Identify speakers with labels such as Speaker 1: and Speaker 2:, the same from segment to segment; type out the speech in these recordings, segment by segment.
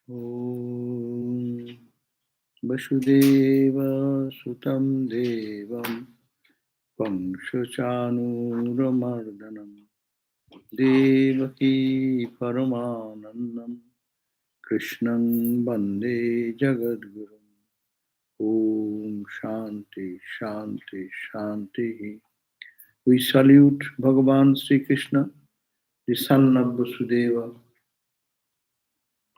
Speaker 1: Om Vasudeva Sutam Devam Vamshachanuramardanam Devaki Paramanandam Krishnam Bande Jagadgurum. Om Shanti Shanti Shanti. We salute Bhagavan Sri Krishna, the son of Vasudeva,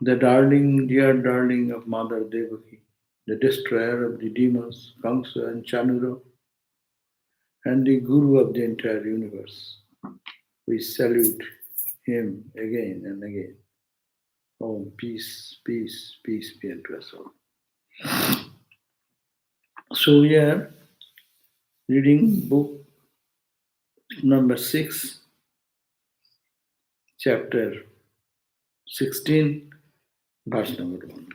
Speaker 1: the darling, dear darling of Mother Devaki, the destroyer of the demons, Kamsa and Chanura, and the Guru of the entire universe. We salute him again and again. Oh, peace, peace, peace be unto us all. So we are reading book number 6, chapter 16, verse number 1.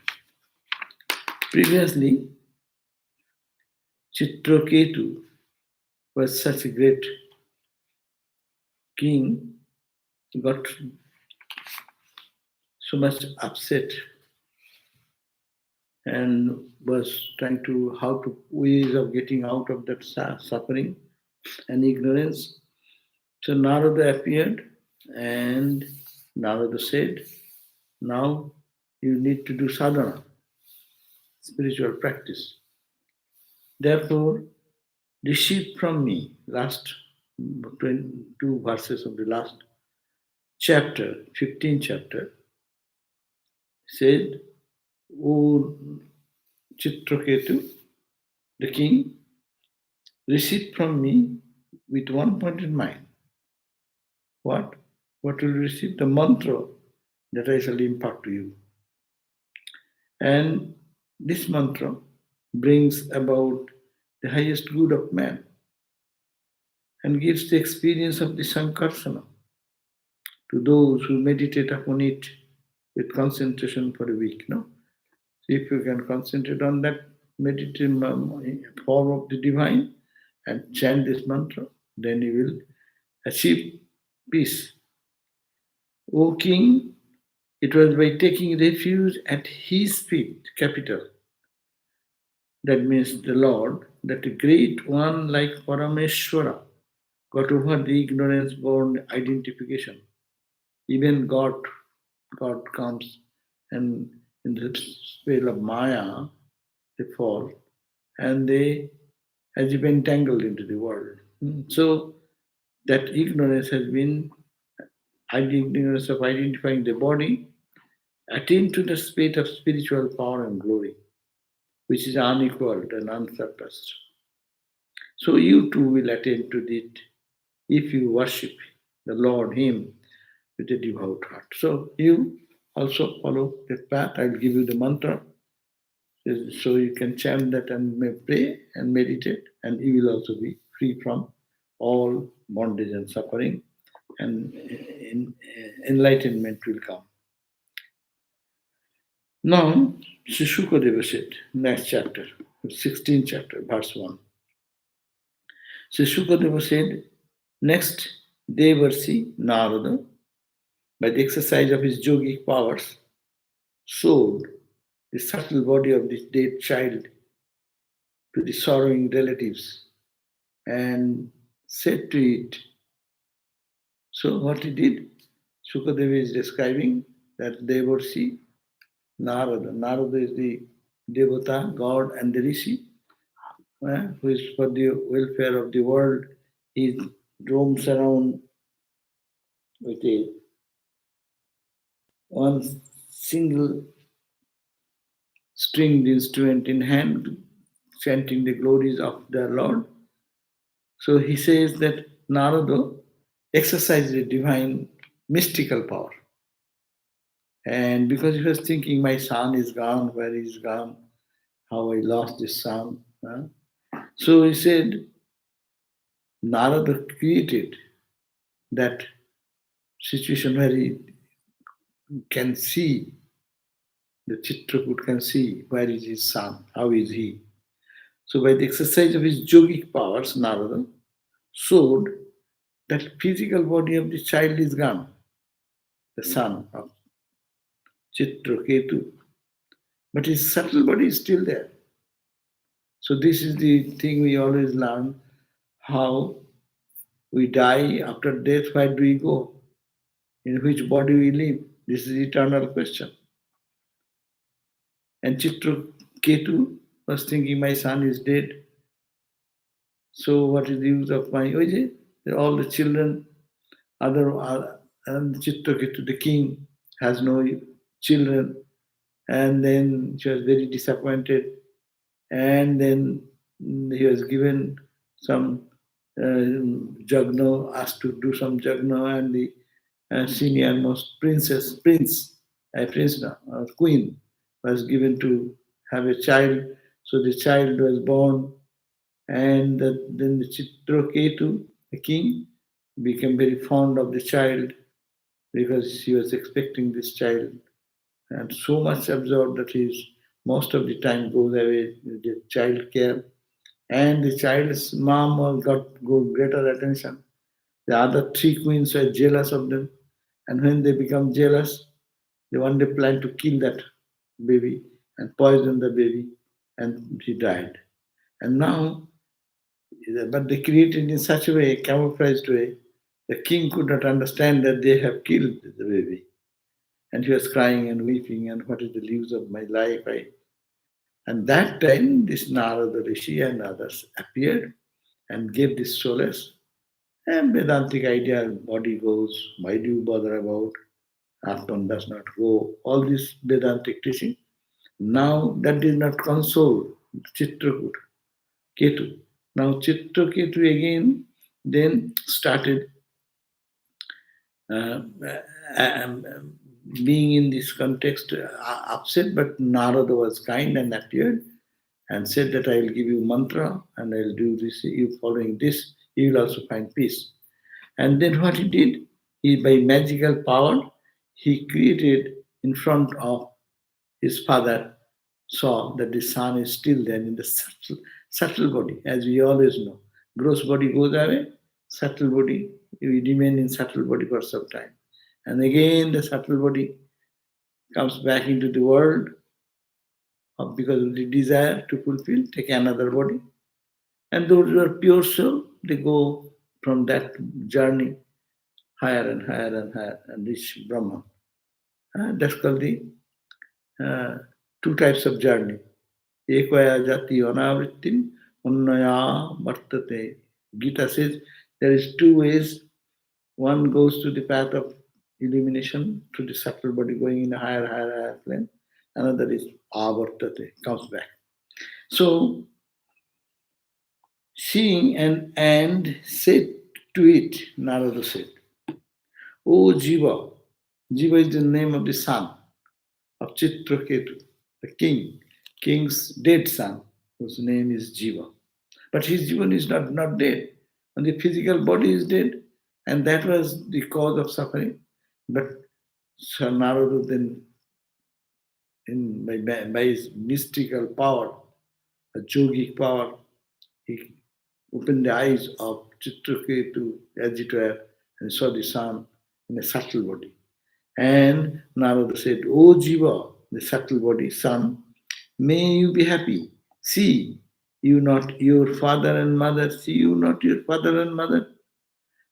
Speaker 1: Previously, Chitraketu was such a great king, got so much upset and was trying to how to ways of getting out of that suffering and ignorance. So Narada appeared and Narada said, now you need to do sadhana, spiritual practice. Therefore, receive from me, last 22 verses of the last chapter, 15th chapter, said, O Chitraketu, the king, receive from me with one point in mind. What? What will you receive? The mantra that I shall impart to you. And this mantra brings about the highest good of man and gives the experience of the Sankarsana to those who meditate upon it with concentration for a week. No? So if you can concentrate on that meditative form of the divine and chant this mantra, then you will achieve peace. O king, it was by taking refuge at his feet, capital, that means the Lord, that a great one like Parameshwara got over the ignorance-born identification. Even God comes and in the spell of Maya, they fall and they as if entangled into the world. So that ignorance has been ignorance of identifying the body, attain to the state of spiritual power and glory, which is unequaled and unsurpassed. So you too will attain to it if you worship the Lord, Him, with a devout heart. So you also follow that path. I'll give you the mantra. So you can chant that and may pray and meditate, and you will also be free from all bondage and suffering, and enlightenment will come. Now, Sri Shukadeva said, next chapter, 16th chapter, verse 1. Sri Shukadeva said, next Devarsi Narada, by the exercise of his yogic powers, sold the subtle body of this dead child to the sorrowing relatives and said to it. So what he did, Shukadeva is describing that Devarsi Narada. Narada is the Devata, God, and the Rishi, who is for the welfare of the world. He roams around with one single stringed instrument in hand, chanting the glories of their Lord. So he says that Narada exercised a divine mystical power. And because he was thinking, my son is gone, where he's gone, how I lost this son. So he said, Narada created that situation where he can see, the Chitrakoot can see where is his son, how is he. So by the exercise of his yogic powers, Narada showed that physical body of the child is gone, the son of Chitraketu, but his subtle body is still there. So this is the thing we always learn, how we die, after death, where do we go? In which body we live? This is eternal question. And Chitraketu was thinking, my son is dead. So what is the use of my Oje? All the children, and Chitraketu, the king, has no children. And then she was very disappointed. And then he was given some jagna, asked to do some jagna, and the senior most prince now, queen, was given to have a child. So the child was born, and then the Chitraketu, the king, became very fond of the child because he was expecting this child, and so much absorbed that he most of the time goes away with the child care, and the child's mom got greater attention. The other three queens were jealous of them, and when they become jealous, they one day plan to kill that baby and poison the baby, and he died. And now, but they created in such a way, camouflaged way, the king could not understand that they have killed the baby. And he was crying and weeping, and what is the use of my life? And that time, this Narada Rishi and others appeared and gave this solace. And Vedantic idea, body goes, why do you bother about? Atman does not go. All this Vedantic teaching. Now that did not console Chitrakuta, Ketu. Now Chitraketu again then started uh, being in this context upset, but Narada was kind and appeared and said that I will give you mantra and I will do this, you following this, you will also find peace. And then what he did, he by magical power, he created in front of his father, saw that the son is still there in the subtle body, as we always know. Gross body goes away, subtle body, we remain in subtle body for some time. And again the subtle body comes back into the world because of the desire to fulfill, take another body. And those who are pure soul, they go from that journey higher and higher and higher and reach Brahman. That's called the uh, two types of journey. Ekvaya jati anavrittim unnaya vartate. Gita says there is two ways. One goes to the path of illumination through the subtle body going in a higher, higher, higher plane. Another is avartate, comes back. So seeing and said to it, Narada said, O Jiva, Jiva is the name of the son of Chitraketu, the king's dead son, whose name is Jiva. But his Jivan is not dead, and the physical body is dead, and that was the cause of suffering. But Sir Narada then, by his mystical power, a yogic power, he opened the eyes of Chitraketu, as it were, and saw the sun in a subtle body. And Narada said, O Jiva, the subtle body, son, may you be happy. See you not your father and mother, see you not your father and mother,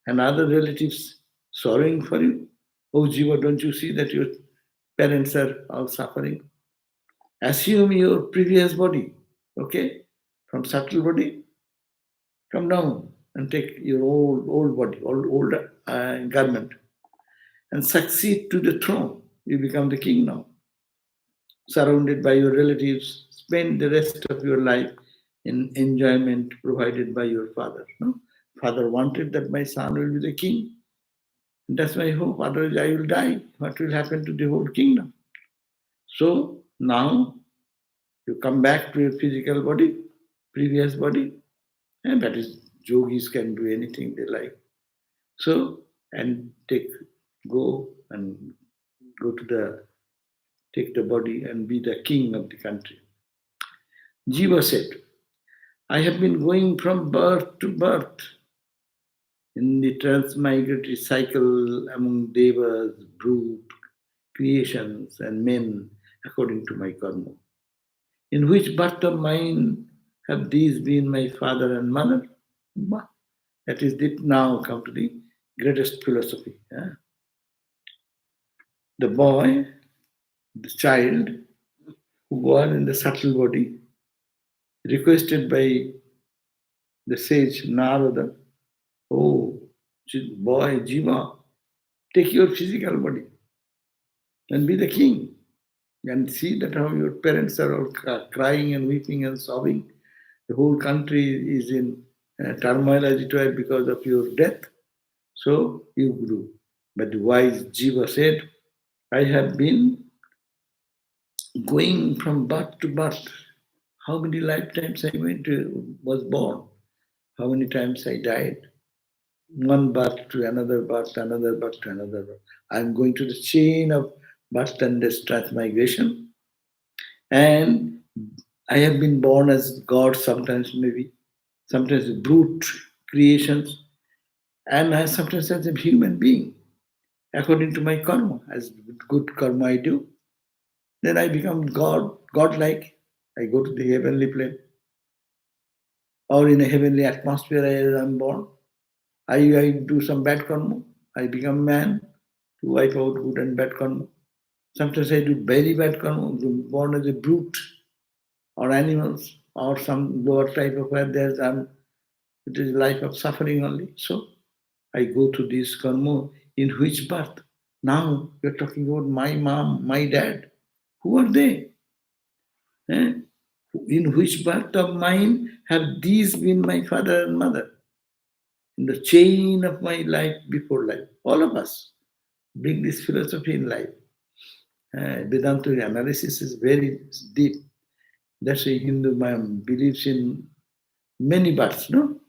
Speaker 1: and other relatives sorrowing for you. Oh Jiva, don't you see that your parents are all suffering? Assume your previous body, okay? From subtle body, come down and take your old body, old garment, and succeed to the throne. You become the king now, surrounded by your relatives. Spend the rest of your life in enjoyment provided by your father. No? Father wanted that my son will be the king. That's my hope. Otherwise, I will die. What will happen to the whole kingdom? So now you come back to your physical body, previous body, and that is yogis can do anything they like. So and go and go to take the body and be the king of the country. Jiva said, I have been going from birth to birth in the transmigratory cycle among devas, brute, creations, and men according to my karma. In which birth of mine have these been my father and mother? That is it. Now come to the greatest philosophy. The boy, the child, who born in the subtle body, requested by the sage Narada, oh, boy, Jiva, take your physical body and be the king. And see that how your parents are all crying and weeping and sobbing. The whole country is in turmoil as it were because of your death. So you grew. But the wise Jiva said, I have been going from birth to birth. How many lifetimes was born? How many times I died? One birth to another birth, another birth to another birth. I'm going to the chain of birth and death transmigration. And I have been born as God sometimes, maybe, sometimes brute creations, and sometimes as a human being, according to my karma. As good karma I do, then I become God, godlike. I go to the heavenly plane, or in a heavenly atmosphere I am born. I do some bad karma. I become man to wipe out good and bad karma. Sometimes I do very bad karma, born as a brute or animals or some lower type of where there's it is life of suffering only. So I go to this karma in which birth? Now you're talking about my mom, my dad. Who are they? Eh? In which birth of mine have these been my father and mother? In the chain of my life before life. All of us bring this philosophy in life. Vedanta analysis is very deep. That's why Hindu believes in many births, no?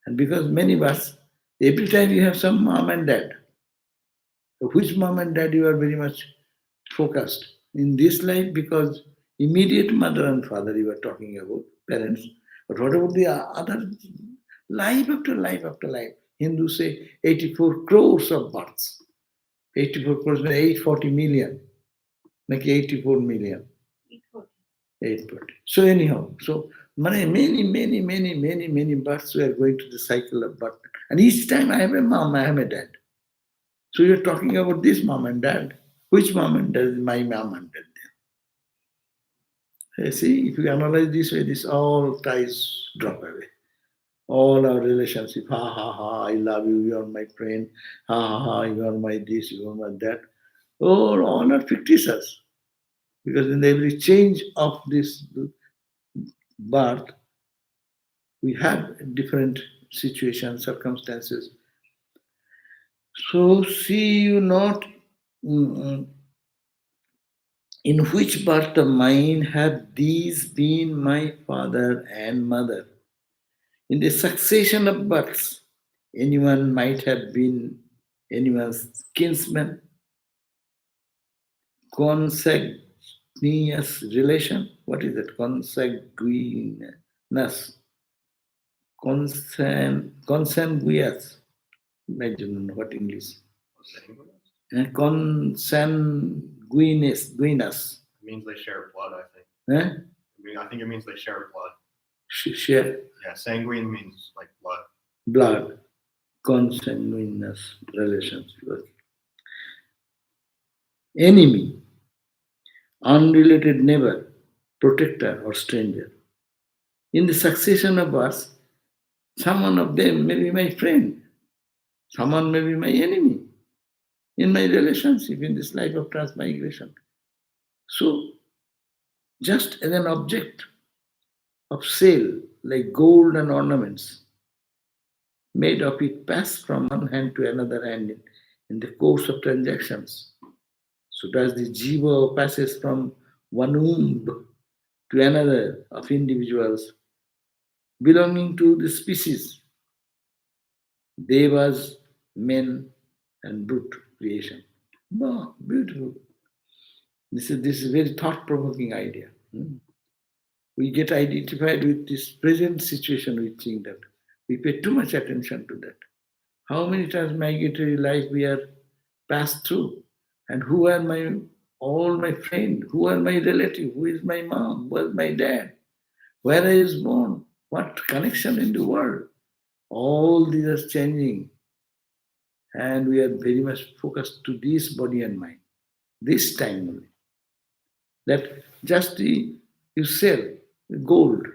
Speaker 1: And because many births, every time you have some mom and dad. Which mom and dad you are very much focused in this life because immediate mother and father you are talking about, parents. But what about the other life after life after life? Hindus say 84 crores of births. 84 crores means 840 million. Like 84 million. 840. So anyhow, so many births we are going to the cycle of birth. And each time I have a mom, I have a dad. So you're talking about this mom and dad. Which mom and dad is my mom and dad? See, if you analyze this way, this all ties drop away. All our relationship, ha ha ha, I love you, you are my friend, ha ha ha, you are my this, you are my that. All are fictitious. Because in every change of this birth, we have different situations, circumstances. So see you not in which birth of mine have these been my father and mother? In the succession of births, anyone might have been anyone's kinsman, consanguineous relation. What is that? Consanguineous. Consanguineous. I don't know what English. Consanguineous.
Speaker 2: It means they share blood, I think.
Speaker 1: Eh?
Speaker 2: I think it means they share blood.
Speaker 1: Share
Speaker 2: Yeah, sanguine means like blood.
Speaker 1: blood. Consanguineous relations. Enemy, unrelated neighbor, protector, or stranger. In the succession of us, someone of them may be my friend, someone may be my enemy in my relationship in this life of transmigration. So, just as an object of sale, like gold and ornaments, made of it pass from one hand to another hand in the course of transactions. So does the jiva passes from one womb to another of individuals belonging to the species, devas, men, and brute creation. Wow, beautiful. This is very thought-provoking idea. We get identified with this present situation, we think that we pay too much attention to that. How many times migratory life we are passed through, and who are my all my friend, who are my relative, who is my mom, who is my dad, where I was born, what connection in the world. All these are changing, and we are very much focused to this body and mind. This time only. That just you sell gold.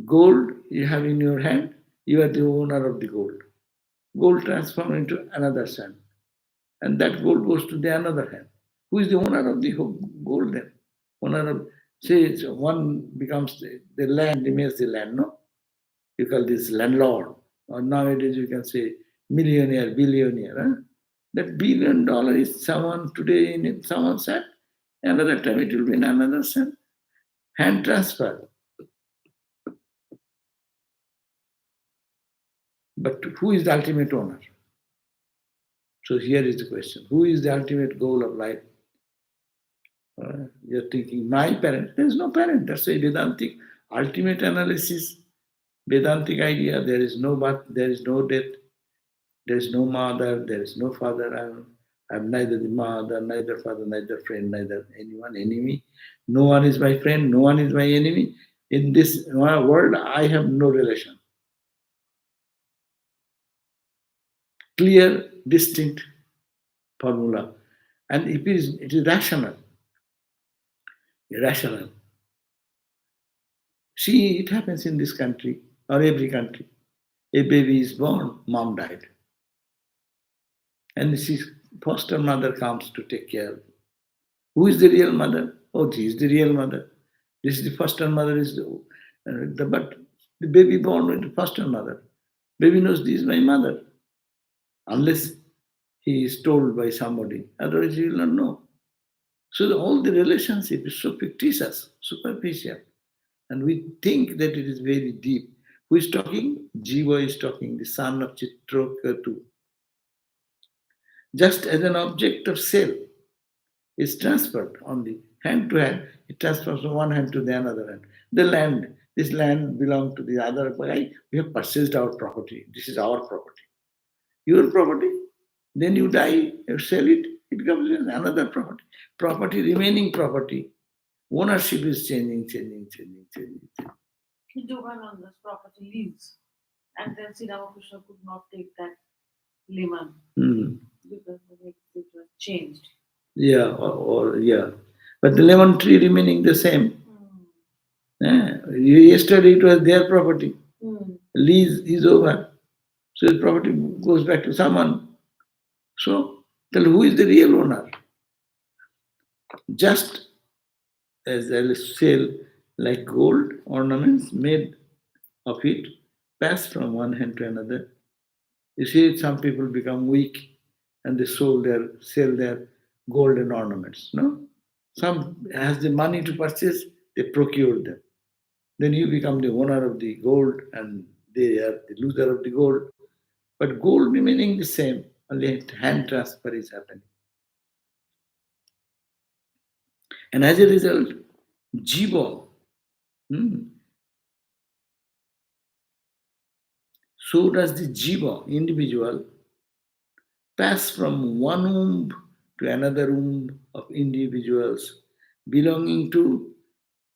Speaker 1: Gold you have in your hand, you are the owner of the gold. Gold transformed into another sand, and that gold goes to the another hand. Who is the owner of the gold then? Owner of, say, one becomes the land remains the land, no? You call this landlord, or nowadays you can say millionaire, billionaire. Huh? That $1 billion is someone today in someone's hand, another time it will be in another hand. Hand transfer. But who is the ultimate owner? So here is the question. Who is the ultimate goal of life? You're thinking, my parent. There is no parent. That's a Vedantic ultimate analysis. Vedantic idea. There is no birth, there is no death, there is no mother, there is no father. I'm neither the mother, neither father, neither friend, neither anyone, enemy. No one is my friend, no one is my enemy. In this world, I have no relation. Clear, distinct formula. And it is rational. Irrational. See, it happens in this country or every country. A baby is born, mom died. And this foster mother comes to take care. Who is the real mother? Oh, this is the real mother. This is the foster mother. But the baby born with the foster mother. Baby knows this is my mother. Unless he is told by somebody. Otherwise he will not know. So all the relationship is so fictitious, superficial. And we think that it is very deep. Who is talking? Jiva is talking, the son of Chitraketu. Just as an object of sale is transferred only hand to hand, it transfers from one hand to the another hand. The land, this land belongs to the other guy. We have purchased our property. This is our property. Your property. Then you die, you sell it, it becomes another property. Property, remaining property. Ownership is changing.
Speaker 3: Hindugan on this property leaves, and then Sri Ramakrishna could not take that lemon because it was changed.
Speaker 1: Yeah, yeah. But the lemon tree remaining the same. Yesterday it was their property. Lease is over. So the property goes back to someone. So tell who is the real owner? Just as I sell like gold ornaments made of it pass from one hand to another. You see, some people become weak and they sell their golden ornaments. No, some has the money to purchase, they procure them. Then you become the owner of the gold and they are the loser of the gold. But gold remaining the same, only hand transfer is happening. And as a result, jiva, so does the jiva, individual, pass from one womb to another womb of individuals belonging to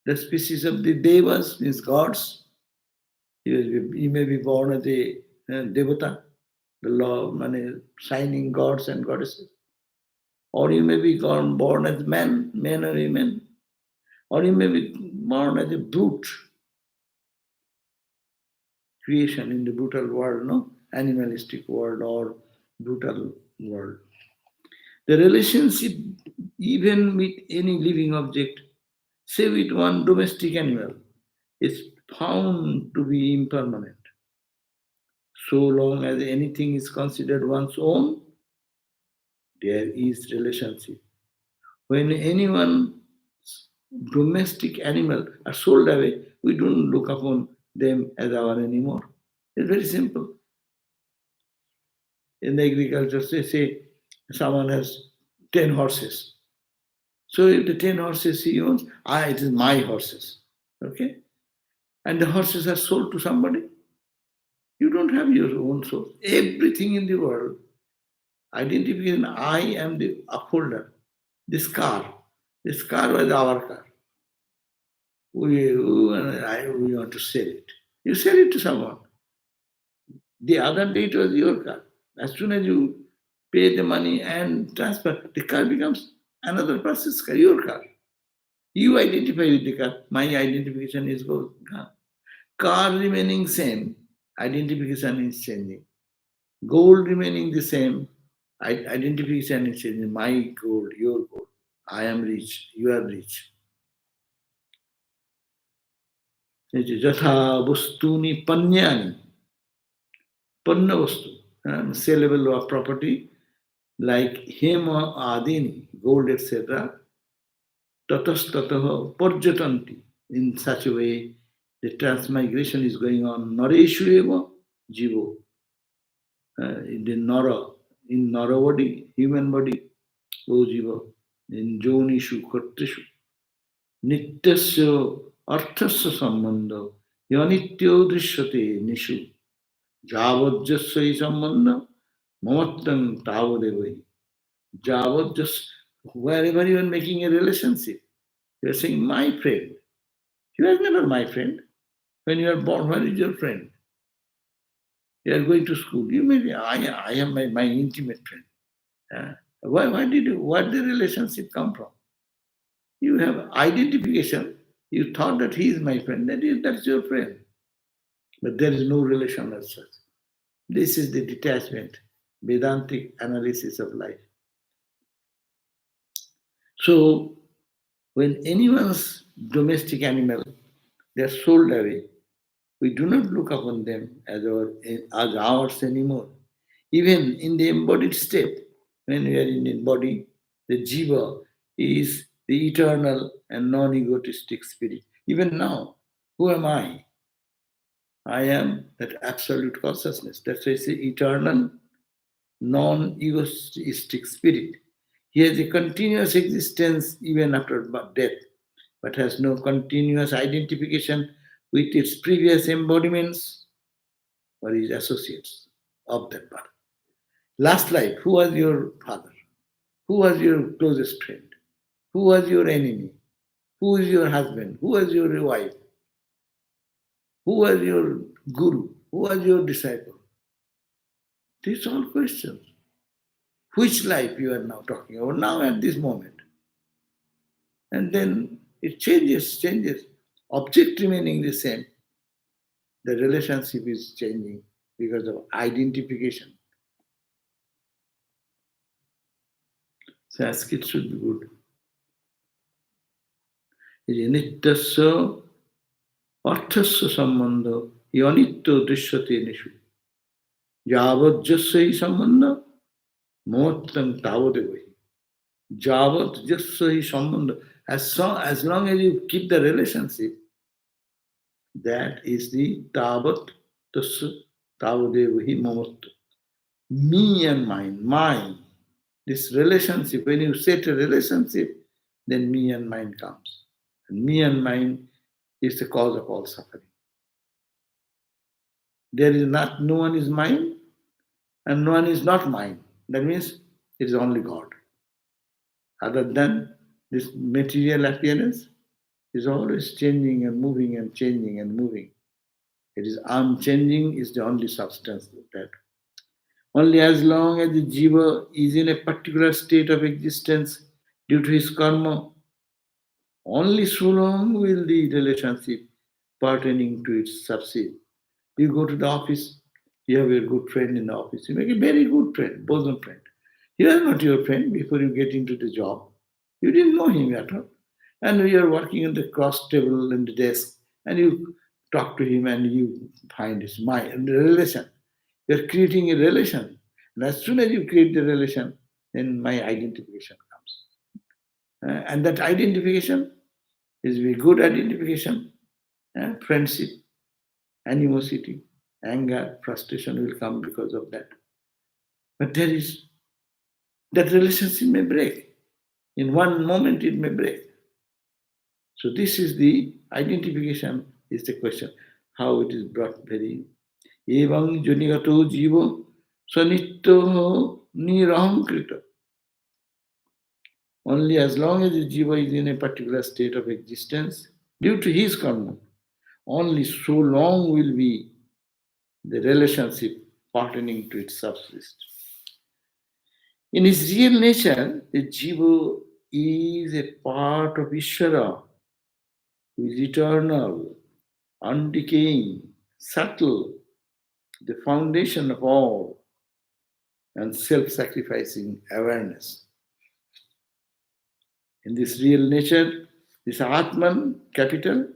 Speaker 1: the species of the devas, means gods. He may be born as a devata, the law, shining gods and goddesses. Or you may be born as men or women. Or you may be born as a brute creation in the brutal world, no? Animalistic world or brutal world. The relationship, even with any living object, say with one domestic animal, is found to be impermanent. So long as anything is considered one's own, there is relationship. When anyone domestic animal are sold away, we don't look upon them as our anymore. It's very simple. In the agriculture, say someone has 10 horses. So if the 10 horses he owns, it is my horses. Okay? And the horses are sold to somebody. You don't have your own soul. Everything in the world, identification, I am the upholder. This car was our car. We want to sell it. You sell it to someone. The other day it was your car. As soon as you pay the money and transfer, the car becomes another person's car, your car. You identify with the car. My identification is gone. Car remaining same, identification is changing. Gold remaining the same, identification is changing. My gold, your gold. I am rich, you are rich. Jatha vastuni panyani. Panna vastu, sellable of property like hema adini, gold, etc. Tatastataha parjatanti. In such a way, the transmigration is going on. Nareshu eva jivo. In the Nara body, human body, O jiva. In jonishu kartrishu. Nityasya arthasya sambandha. Yanityo drishyate nishu. Javajyasya sambandha. Mamattam tavadevahi. Javajyas. Wherever you are making a relationship, you are saying, my friend. You are never my friend. When you are born, where is your friend? You are going to school. You may be, I am my intimate friend. Where the relationship come from? You have identification. You thought that he is my friend. That's your friend. But there is no relation as such. This is the detachment, Vedantic analysis of life. So, when anyone's domestic animal, they are sold away, we do not look upon them as ours anymore. Even in the embodied state, when we are in the body, the jiva is the eternal and non-egotistic spirit. Even now, who am I? I am that absolute consciousness. That's why I say eternal, non-egoistic spirit. He has a continuous existence even after death, but has no continuous identification with its previous embodiments or his associates of that birth. Last life, who was your father? Who was your closest friend? Who was your enemy? Who is your husband? Who was your wife? Who was your guru? Who was your disciple? These are all questions. Which life you are now talking about, now at this moment? And then it changes. Object remaining the same. The relationship is changing because of identification. Sanskrit should be good. Nityasya arthasya sambandha yanitya drishyate nishu. Javajyasya sambandha mohattam tavadevahi. Javajyasya sambandha. As long as you keep the relationship, that is the tavat tasya tavadevahi mamattam. Me and mine. This relationship, when you set a relationship, then me and mine comes. And me and mine is the cause of all suffering. No one is mine and no one is not mine. That means it is only God. Other than this material appearance is always changing and moving and changing and moving. It is unchanging is the only substance that. Only as long as the jiva is in a particular state of existence due to his karma, only so long will the relationship pertaining to it succeed. You go to the office, you have a good friend in the office. You make a very good friend, bosom friend. He was not your friend before you get into the job. You didn't know him at all. And you are working on the cross table in the desk, and you talk to him and you find his mind, the relation. You're creating a relation. And as soon as you create the relation, then my identification comes. And that identification is a good identification. Friendship, animosity, anger, frustration will come because of that. But that relationship may break. In one moment it may break. So this is the identification is the question. How it is brought very Evam junigato jivo sanitto nirahankrita. Only as long as the jiva is in a particular state of existence, due to his karma, only so long will be the relationship pertaining to its subsist. In his real nature, the jiva is a part of Ishvara, who is eternal, undecaying, subtle, the foundation of all, and self-sacrificing awareness. In this real nature, this Atman, capital,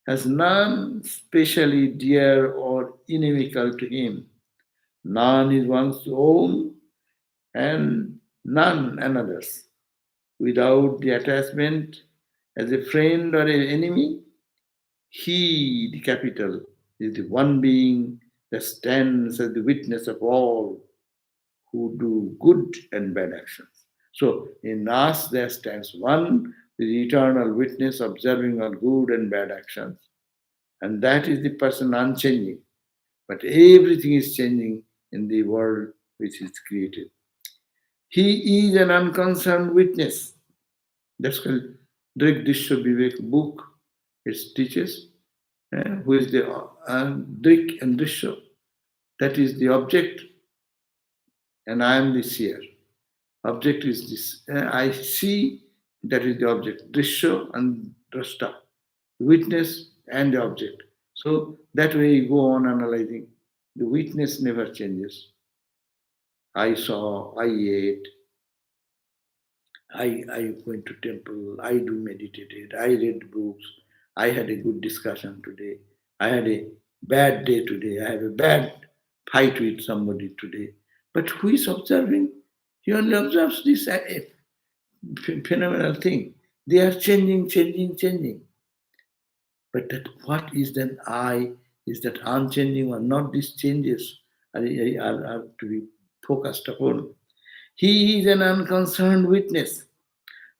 Speaker 1: has none specially dear or inimical to him. None is one's own and none another's. Without the attachment as a friend or an enemy, he, the capital, is the one being that stands as the witness of all who do good and bad actions. So in us there stands one, the eternal witness observing all good and bad actions. And that is the person unchanging. But everything is changing in the world which is created. He is an unconcerned witness. That's called Drik Dishya Vivek book. It teaches who is the Drik and Dishya. That is the object, and I am the seer. Object is this. I see, that is the object. Drisha and Drashta. Witness and the object. So that way you go on analyzing. The witness never changes. I saw, I ate, I went to temple, I do meditated, I read books, I had a good discussion today, I had a bad day today, I have a bad fight with somebody today. But who is observing? He only observes this phenomenal thing. They are changing. But that what is then I? Is that unchanging or not? These changes are to be focused upon. He is an unconcerned witness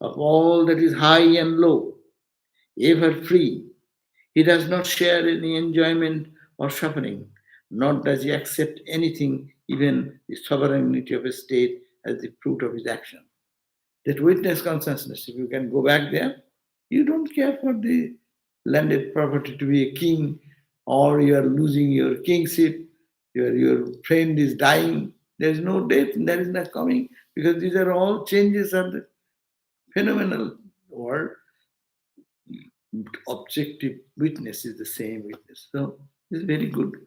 Speaker 1: of all that is high and low, ever free. He does not share any enjoyment or suffering, nor does he accept anything, even the sovereignty of a state, as the fruit of his action. That witness consciousness, if you can go back there, you don't care for the landed property to be a king, or you are losing your kingship, your friend is dying. There is no death, there is no coming, because these are all changes of the phenomenal world. Objective witness is the same witness. So it's very good.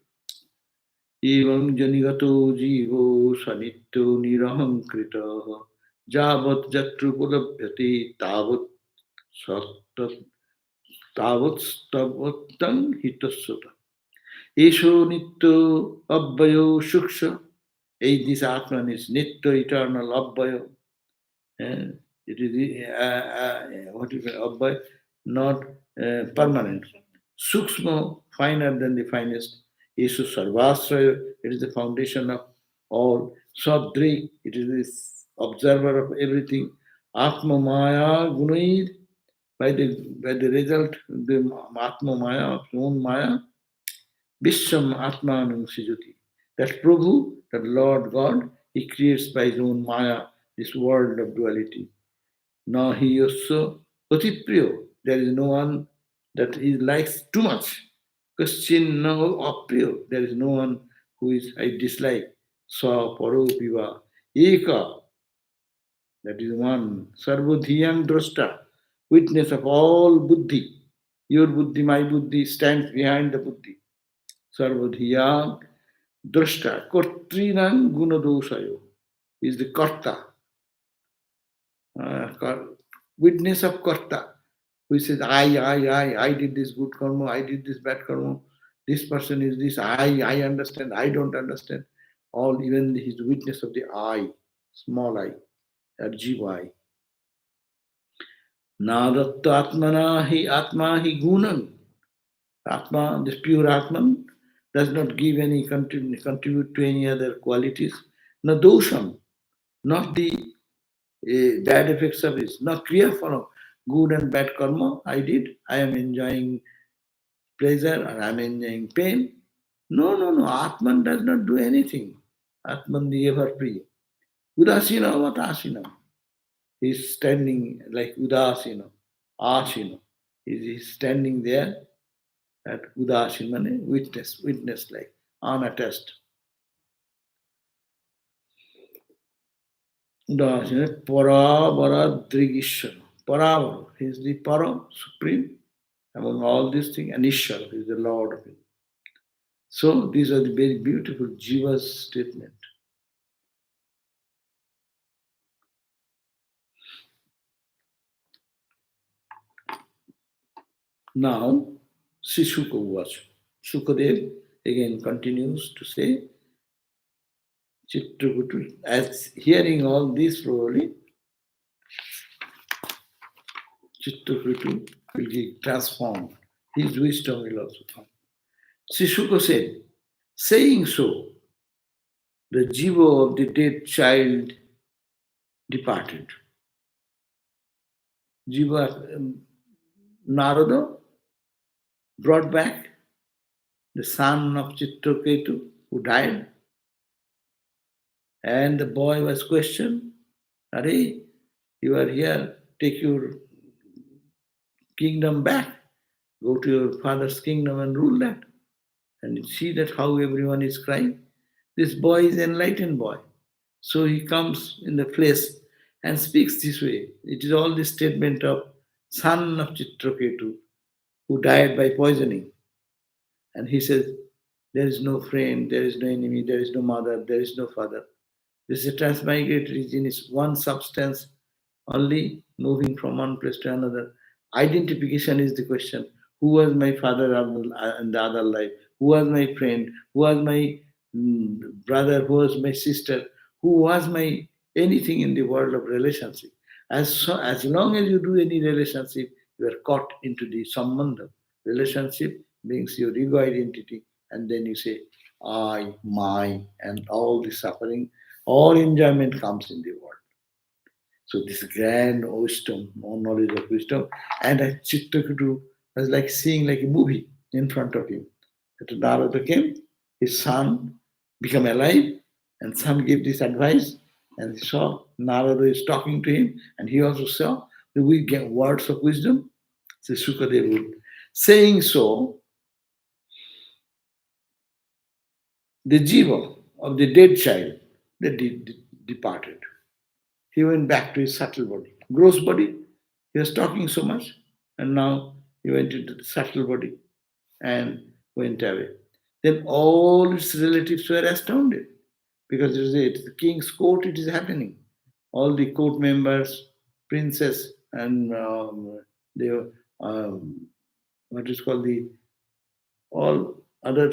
Speaker 1: Evam janigato jivo sanityo nirahankrita javat jatrupulabhyati tavat sattat tavat stavattam hitasata. Esho nityo abhayo suksha. This Atman is nitya, eternal, abhayo. And it is what is abhay, not permanent. Suksma, finer than the finest. Eshu sarvasraya, it is the foundation of all. Sadrik, it is this observer of everything. Atma Maya Gunaid, by the result, the Atma Maya, own Maya, Vishwam Atmanam Sijati. That Prabhu, that Lord God, He creates by His own Maya this world of duality. Na Hi Yasya Patipriyo. There is no one that He likes too much. Kaschin na apriyo. There is no one who is I dislike. Sa Paro Piva. Eka. That is one. Sarvodhiyam Drashta. Witness of all buddhi. Your buddhi, my buddhi stands behind the buddhi. Sarvodhiyam Drashta. Kortrinam Gunadosayo is the Karta. Witness of Karta, who says, I did this good karma, I did this bad karma, this person is this, I understand, I don't understand. All, even he is the witness of the I, small I. or Jivai. Nadatta Atma hi Gunan. Atma, this pure Atman, does not give any contribute to any other qualities. No dosham, not the bad effects of it, not kriya follow. Good and bad karma I did. I am enjoying pleasure or I am enjoying pain. No, no, no. Atman does not do anything. Atman the ever free. Udasina Vatasina. He is standing like Udasina, Asina. He is standing there at Udasina, witness like, unattached. Udasina, Paravara Drigishana. Paravara, he is the Para, supreme, among all these things, and Ishvara, he is the Lord of it. So these are the very beautiful Jiva's statement. Now, Sisuka was. Sukadev again continues to say, Chitrakutu, as hearing all this probably, Chitrakutu will be transformed. His wisdom will also come. Sisuka said, saying so, the jiva of the dead child departed. Jiva, Narada brought back the son of Chitraketu who died, and the boy was questioned, Are, you are here, take your kingdom back, go to your father's kingdom and rule that. And you see that how everyone is crying. This boy is enlightened boy. So he comes in the flesh and speaks this way. It is all the statement of son of Chitraketu who died by poisoning. And he says, there is no friend, there is no enemy, there is no mother, there is no father. This is a transmigratory region, is one substance only moving from one place to another. Identification is the question. Who was my father in the other life? Who was my friend? Who was my brother? Who was my sister? Who was my anything in the world of relationship? As long as you do any relationship, you are caught into the sambandha. Relationship brings your ego identity, and then you say, I, my, and all the suffering, all enjoyment comes in the world. So this grand wisdom, more knowledge of wisdom, and Chitrakutu was like seeing like a movie in front of him. That Narada came, his son became alive, and son gave this advice, and he saw Narada is talking to him, and he also saw the we get words of wisdom. So Sukadeva would. Saying so, the jiva of the dead child, they departed. He went back to his subtle body. Gross body, he was talking so much, and now he went into the subtle body and went away. Then all its relatives were astounded because it's the king's court, it is happening. All the court members, princess, and the what is called the all other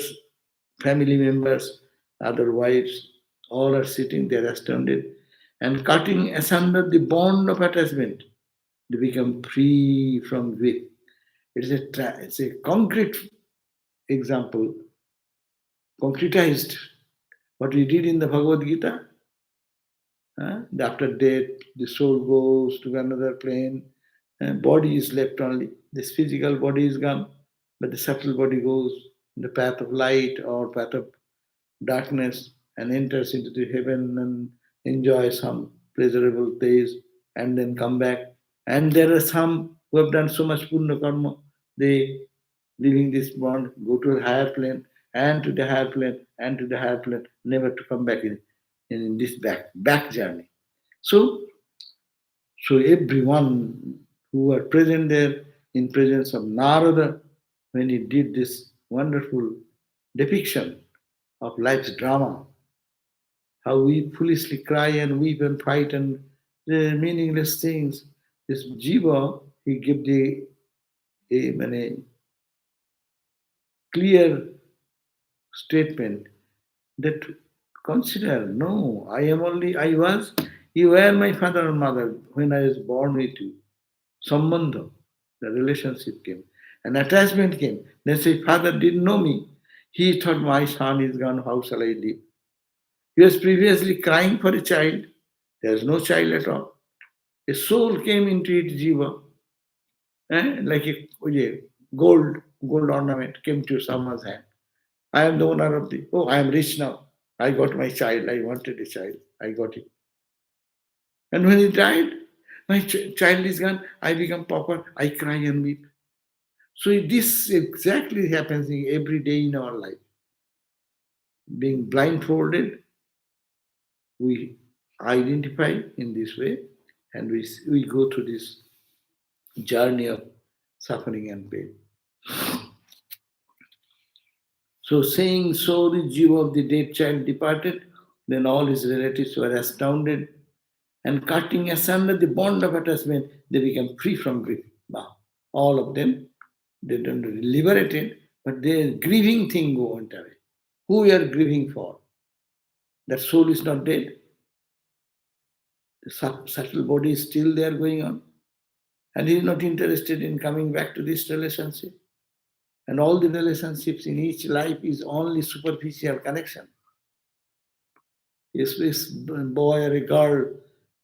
Speaker 1: family members, other wives, all are sitting there astounded and cutting asunder the bond of attachment. They become free from grief. It's a concrete example, concretized what we did in the Bhagavad Gita. After death, the soul goes to another plane, and body is left only. This physical body is gone, but the subtle body goes in the path of light or path of darkness and enters into the heaven and enjoy some pleasurable days and then come back. And there are some who have done so much punya karma, they leaving this bond, go to a higher plane and to the higher plane and to the higher plane, never to come back in this back journey. So so everyone who were present there in presence of Narada when he did this wonderful depiction of life's drama, how we foolishly cry and weep and fight and the meaningless things. This Jiva, he gave a clear statement that consider, no, I was You were my father and mother when I was born with you. Sambandha, the relationship came. An attachment came. They say, Father didn't know me. He thought my son is gone, how shall I live? He was previously crying for a child. There was no child at all. A soul came into its jiva, like a gold ornament came to someone's hand. I am the owner of the, oh, I am rich now. I got my child. I wanted a child. I got it. And when he died, my child is gone. I become pauper. I cry and weep. So this exactly happens every day in our life. Being blindfolded, we identify in this way, and we go through this journey of suffering and pain. So saying, so the jiva of the dead child departed, then all his relatives were astounded, and cutting asunder the bond of attachment, they became free from grief. Wow. All of them, they don't liberated, but their grieving thing went away. Who we are grieving for? That soul is not dead. The subtle body is still there going on. And he is not interested in coming back to this relationship. And all the relationships in each life is only superficial connection. Is this boy or a girl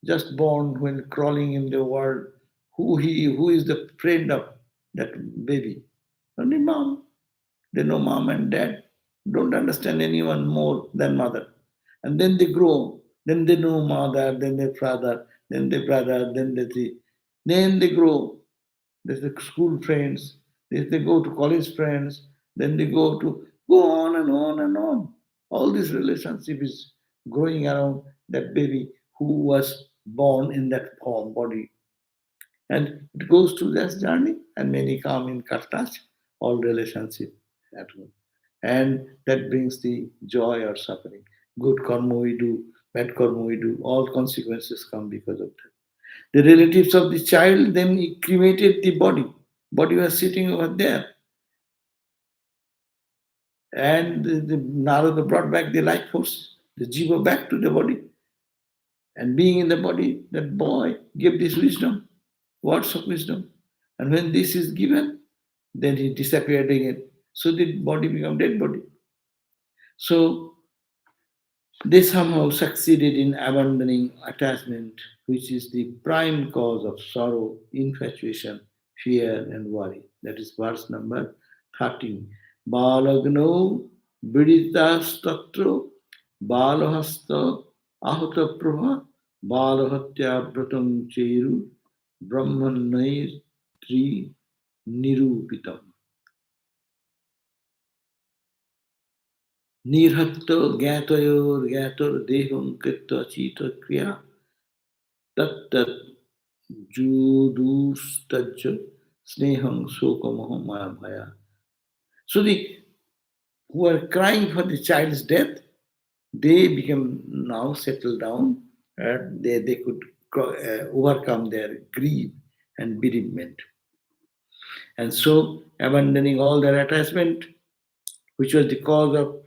Speaker 1: just born when crawling in the world? Who is the friend of that baby? Only mom. They know mom and dad. Don't understand anyone more than mother. And then they grow. Then they know mother, then their father, then their brother, then they grow. There's the school friends. They go to college friends. Then they go on and on and on. All this relationship is growing around that baby who was born in that form body. And it goes through that journey, and many come in touch, all relationship at home. And that brings the joy or suffering. Good karma we do, bad karma we do, all consequences come because of that. The relatives of the child then cremated the body. Body was sitting over there. And the Narada brought back the life force, the jiva back to the body. And being in the body, that boy gave this wisdom, words of wisdom. And when this is given, then he disappeared again. So the body became dead body. So they somehow succeeded in abandoning attachment, which is the prime cause of sorrow, infatuation, fear, and worry. That is verse number 13. Balagno viditas balahasta ahata prabha balahatya vratam cheru brahmanair tri nirupitam. Nirhatto gyatoyor gyator deham kritta chita kriya tattat judustajya sneham sokamaham bhaya. So the who are crying for the child's death, they become now settled down and they could overcome their grief and bereavement. And so abandoning all their attachment, which was the cause of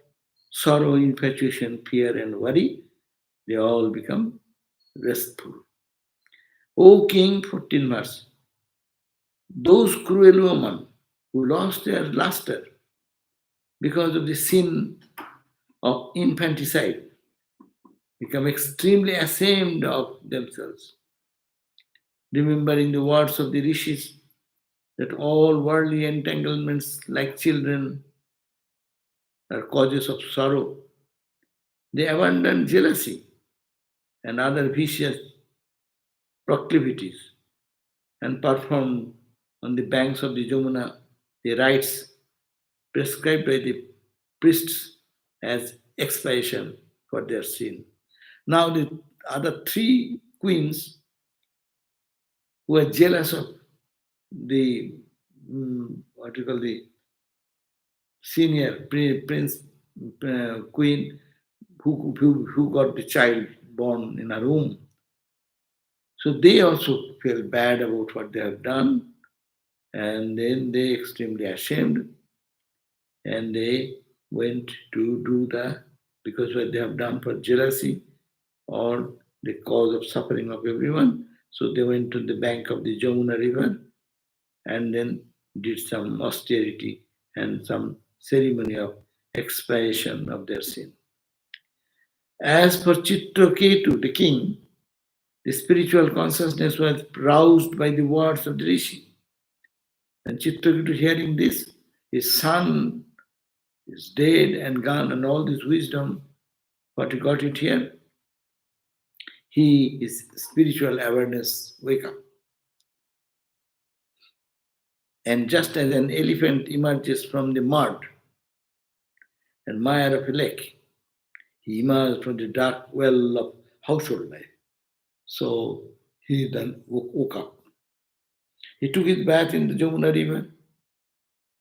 Speaker 1: sorrow, infatuation, fear, and worry, they all become restful. O king, 14 verse, those cruel women who lost their luster because of the sin of infanticide become extremely ashamed of themselves, remembering the words of the rishis that all worldly entanglements like children are causes of sorrow. They abandon jealousy and other vicious proclivities and perform on the banks of the Jamuna the rites prescribed by the priests as expiation for their sin. Now the other three queens who are jealous of the what you call the senior prince queen who got the child born in a room. So they also feel bad about what they have done, and then they extremely ashamed, and they went to do the because what they have done for jealousy or the cause of suffering of everyone. So they went to the bank of the Jamuna river and then did some austerity and some ceremony of expiation of their sin. As for Chitraketu, the king, the spiritual consciousness was roused by the words of the rishi. And Chitraketu, hearing this, his son is dead and gone, and all this wisdom, what he got it here, his spiritual awareness wake up. And just as an elephant emerges from the mud and mire of a lake, he emerged from the dark well of household life. So he then woke up. He took his bath in the Jamuna river,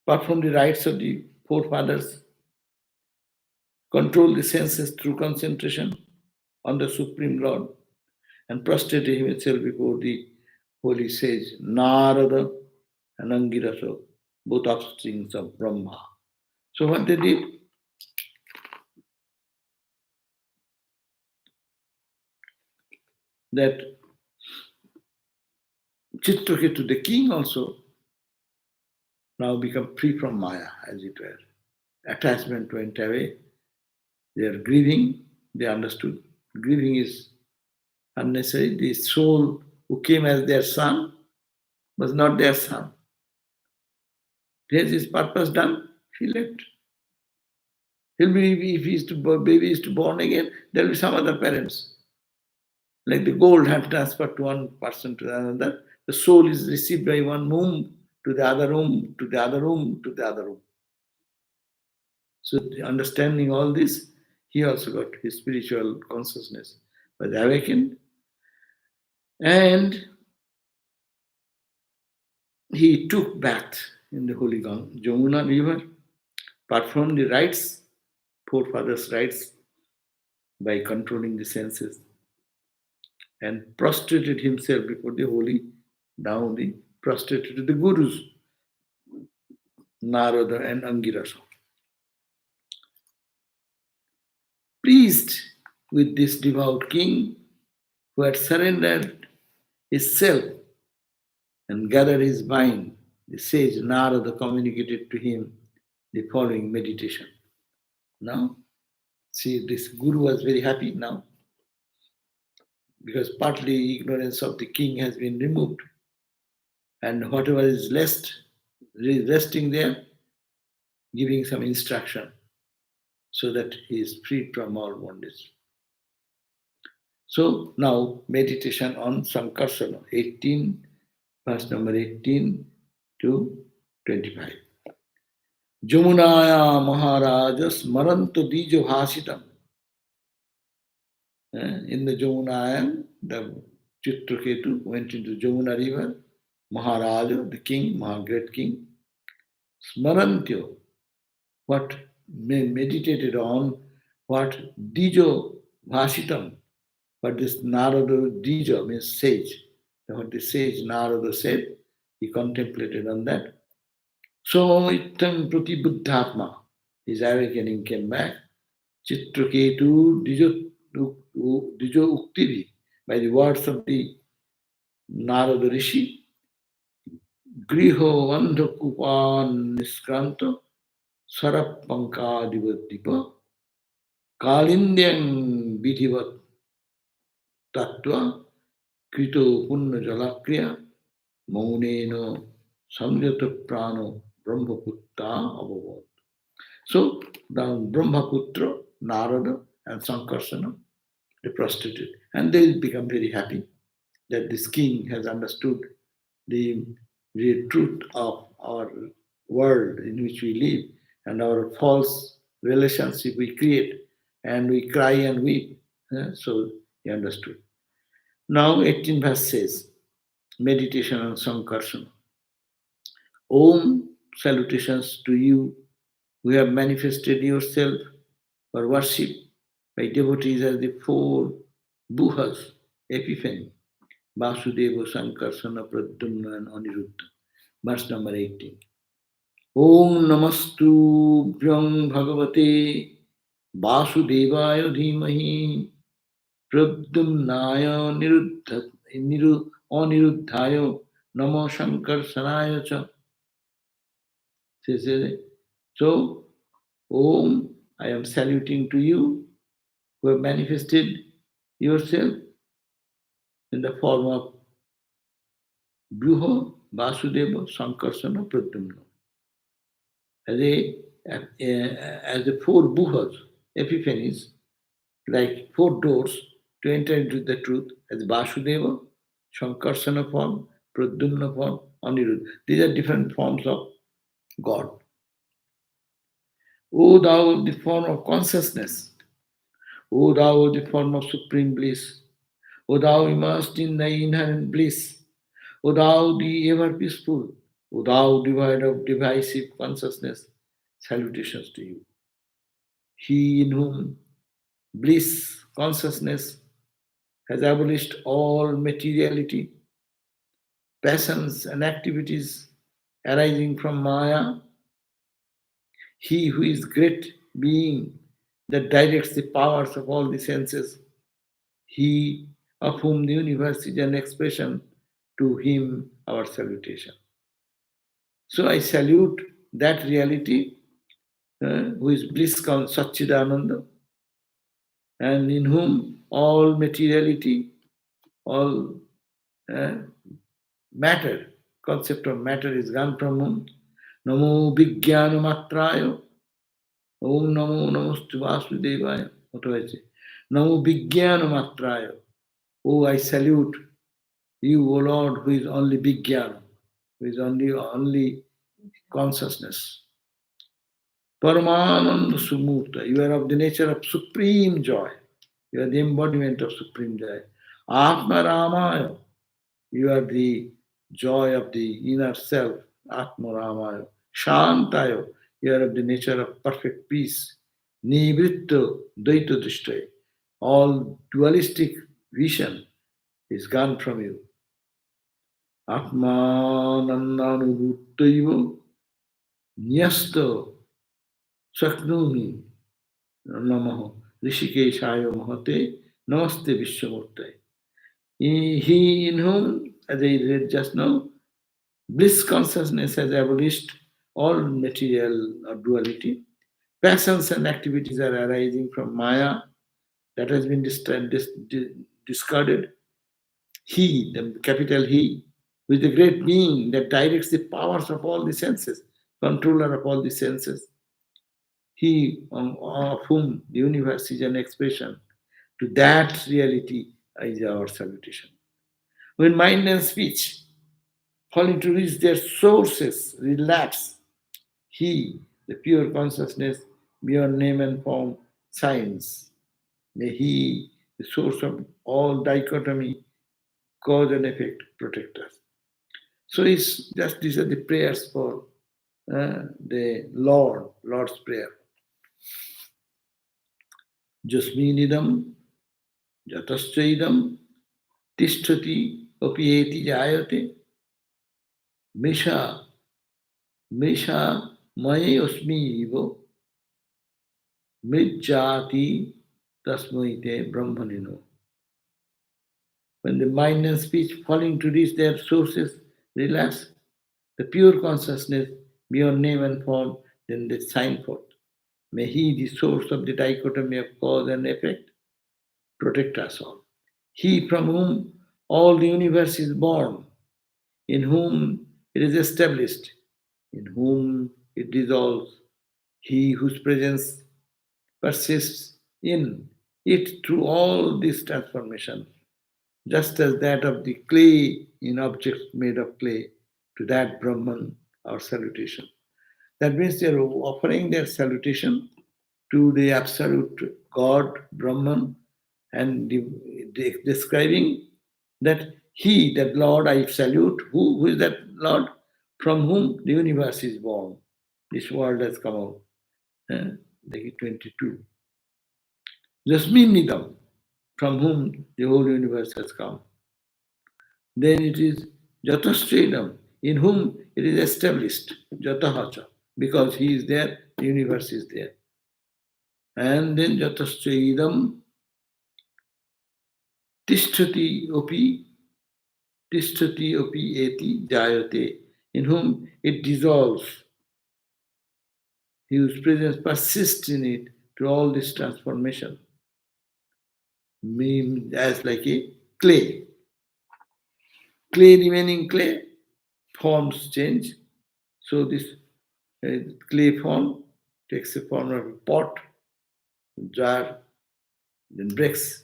Speaker 1: performed the rites of the forefathers, controlled the senses through concentration on the Supreme Lord, and prostrated himself before the holy sage Narada and Angirasa, both offsprings of Brahma. So what they did, that Chitraketu, the king, also now become free from Maya, as it were. Attachment went away. They are grieving. They understood grieving is unnecessary. The soul who came as their son was not their son. He has his purpose done. He left. He'll be, if he's to baby is to born again, there'll be some other parents. Like the gold had transferred to one person to another, the soul is received by one womb to the other womb, to the other womb, to the other womb. So understanding all this, he also got his spiritual consciousness was awakened, and he took bath in the holy Jamuna river, performed the rites, forefathers' rites, by controlling the senses, and prostrated himself before the holy, now the prostrated to the gurus, Narada and Angirasa. Pleased with this devout king who had surrendered his self and gathered his mind, the sage Narada communicated to him the following meditation. Now, see, this guru was very happy now because partly ignorance of the king has been removed, and whatever is resting there, giving some instruction so that he is freed from all bondage. So now meditation on Sankarsana, 18, verse number 18 to 25. Jamunaya Maharajas Maranto Dijo Hasitam. In the Jamunaya, the Chitraketu went into Jamuna river. Maharaja, the king, great king, Smarantyo, what meditated on, what Dijo Bhasitam, what this Narada Dijo means sage. What the sage Narada said, he contemplated on that. So itam prati buddhatma, his awakening came back. Chitraketu Dijo Uktivi, by the words of the Narada Rishi, Griho Andhakupan Niskranto Sarapanka Divadipa Kalindyang Vidhivat Tattva Krito Punna Jalakriya Mauneno Samyata Prano Brahmaputta Abhavad. So, the Brahmaputra, Narada, and Sankarsana, they prostrated. And they become very happy that this king has understood the truth of our world in which we live and our false relationship we create, and we cry and weep. So he understood. Now 18 verse says, meditation on Sankarsana. Om, salutations to you who have manifested yourself for worship by devotees as the four Buhas, Epiphany, Vasudeva, Sankarsana, Pradyumna, and Aniruddha. Verse number 18. Om Namastu Bhyang Bhagavate Vasudevaya Dhimahi Pradyumnaya Aniruddhayo Namo Shankar Sanaya Cha. She says, so, Om, I am saluting to you who have manifested yourself in the form of Bruha, Vasudeva, Sankarsana, Pradyumna. As the four buhas, epiphanies, like four doors to enter into the truth, as Vasudeva, Sankarsana form, Pradyumna form, Aniruddha. These are different forms of God. O thou, the form of consciousness, O thou, the form of supreme bliss, O thou immersed in thy inherent bliss, O thou, the ever peaceful, O thou, devoid of divisive consciousness, salutations to you. He in whom bliss consciousness has abolished all materiality, passions, and activities arising from Maya, he who is great being that directs the powers of all the senses, he of whom the universe is an expression, to him our salutation. So I salute that reality who is bliss Satchidananda, and in whom all materiality, all uh, matter, concept of matter is gone from whom. Namo Vijnana Matrayo, Om Namo Namostu Vasudevaya. What do I say? Namo Vijnana Matrayo. Oh, I salute you, O Lord, who is only Vijnana, who is only consciousness. Paramananda Sumurta, you are of the nature of supreme joy. You are the embodiment of supreme joy. Atma Ramaya, you are the joy of the inner self. Atma Ramaya. Shantayo, you are of the nature of perfect peace. Nivritta Dvaita Drishtaya, all dualistic vision is gone from you. Atmanandanubhuttaiva Nyasta Saknumi Namaha Rishikeshaya Mahate Namaste Vishwamurtai. He in whom, as I read just now, bliss consciousness has abolished all material or duality. Passions and activities are arising from Maya that has been discarded. He, the capital He, who is the great being that directs the powers of all the senses, controller of all the senses. He of whom the universe is an expression. To that reality is our salutation. When mind and speech, falling to reach their sources, relapse, He, the pure consciousness, beyond name and form, shines. May He, the source of all dichotomy, cause and effect, protect us. So it's just these are the prayers for the Lord's Prayer. Jasminidam, jataschaidam, tishtati, opieti jayate, mesha, mesha, maye osmi ivo, mrijjati tasmoite brahmanino. When the mind and speech falling to reach their sources, relax, the pure consciousness beyond name and form, then they shine forth. May He, the source of the dichotomy of cause and effect, protect us all. He from whom all the universe is born, in whom it is established, in whom it dissolves, He whose presence persists in it through all this transformation, just as that of the clay in objects made of clay, to that Brahman, our salutation. That means they are offering their salutation to the absolute God, Brahman, and describing that He, that Lord, I salute. Who is that Lord? From whom the universe is born. This world has come out. Like 22. Jasmin Nidam, from whom the whole universe has come. Then it is Jataschedam, in whom it is established, Jatahacha, because He is there, the universe is there. And then Jataschedam, tishtati opi, tishtati opi eti jayate, in whom it dissolves, whose presence persists in it to all this transformation, as like a clay. Clay remaining clay, forms change. So this clay form takes the form of a pot, jar, then breaks.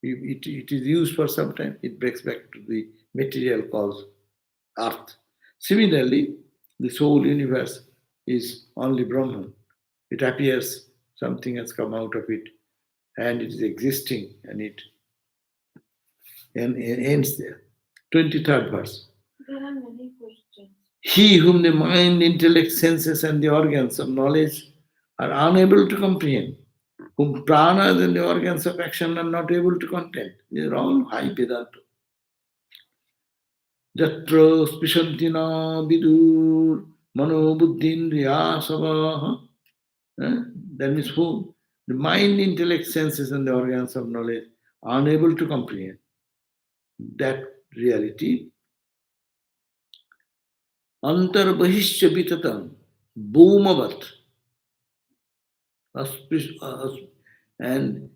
Speaker 1: It is used for some time, it breaks back to the material called earth. Similarly, this whole universe is only Brahman. It appears something has come out of it and it is existing and it ends there. 23rd verse.
Speaker 3: There are many questions.
Speaker 1: He whom the mind, intellect, senses, and the organs of knowledge are unable to comprehend, whom pranas and the organs of action are not able to contain. These are all high Vedanta. Jatra spishantina vidur mano buddhindriya savaha. That means whom the mind, intellect, senses, and the organs of knowledge are unable to comprehend that reality. Antarbahishya vitatam bhoomavat. And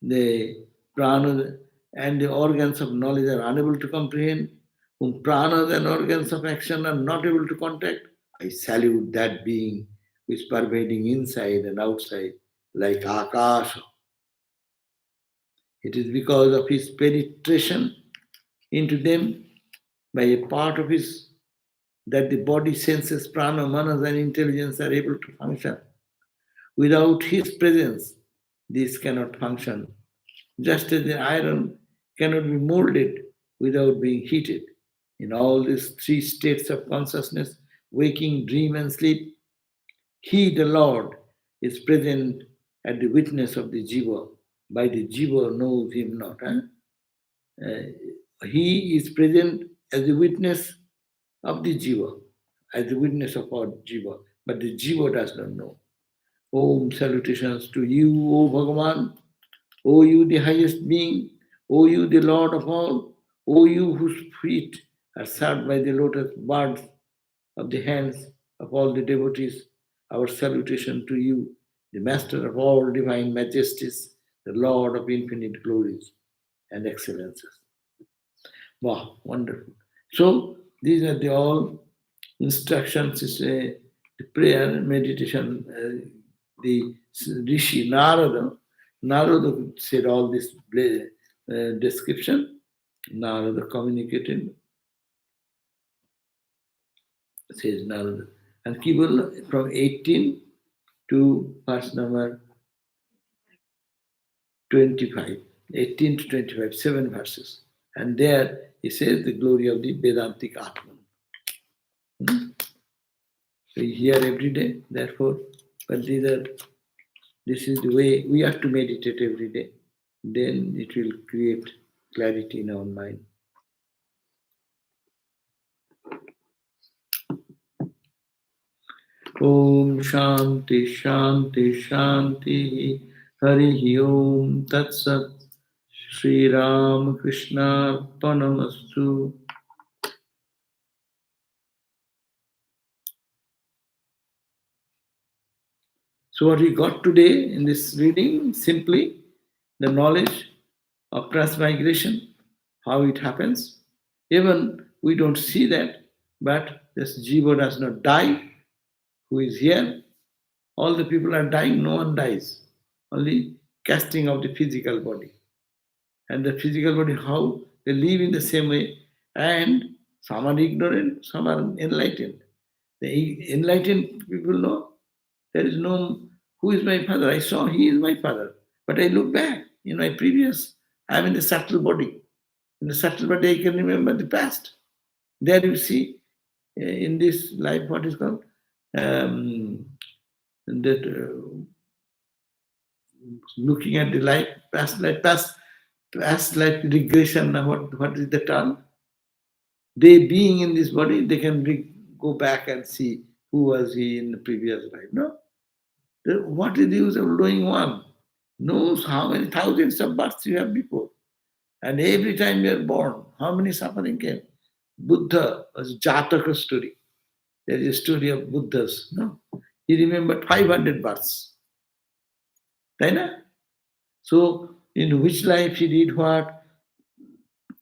Speaker 1: the prana and the organs of knowledge are unable to comprehend, whom pranas and organs of action are not able to contact. I salute that being who is pervading inside and outside like Akasha. It is because of his penetration into them by a part of his that the body, senses, prana, manas, and intelligence are able to function. Without his presence, this cannot function. Just as the iron cannot be molded without being heated. In all these three states of consciousness, waking, dream, and sleep, he, the Lord, is present at the witness of the jiva. By the jiva knows him not. He is present as the witness of the jiva, as the witness of our jiva, but the jiva does not know. Om salutations to you, O Bhagavan, O you the highest being, O you the Lord of all, O you whose feet are served by the lotus buds of the hands of all the devotees. Our salutation to you, the Master of all divine majesties, the Lord of infinite glories and excellences. Wow, wonderful. So these are the all instructions, is the prayer and meditation. The Rishi Narada said all this description. Narada communicated, says Narada. And Kibul from 18 to verse number 25. 18 to 25, 7 verses. And there he says the glory of the Vedantic Atman. So we hear every day, therefore, but this is the way we have to meditate every day. Then it will create clarity in our mind. Om Shanti Shanti Shanti Hari Om Tat Sat Sri Ram Krishna Panamastu. So what we got today in this reading, simply the knowledge of transmigration, how it happens. Even we don't see that, but this jiva does not die, who is here. All the people are dying, no one dies. Only casting of the physical body. And the physical body, how they live in the same way. And some are ignorant, some are enlightened. The enlightened people know there is no, who is my father? I saw he is my father. But I look back in my previous, I am in the subtle body. In the subtle body, I can remember the past. There you see, in this life, what is called? Looking at the life, past life regression, what is the term? They being in this body, they can go back and see who was he in the previous life. No? What is the use of knowing one? Knows how many thousands of births you have before. And every time you are born, how many suffering came? Buddha was Jataka story. There is a story of Buddhas. No? He remembered 500 births. Right? So, in which life he did what,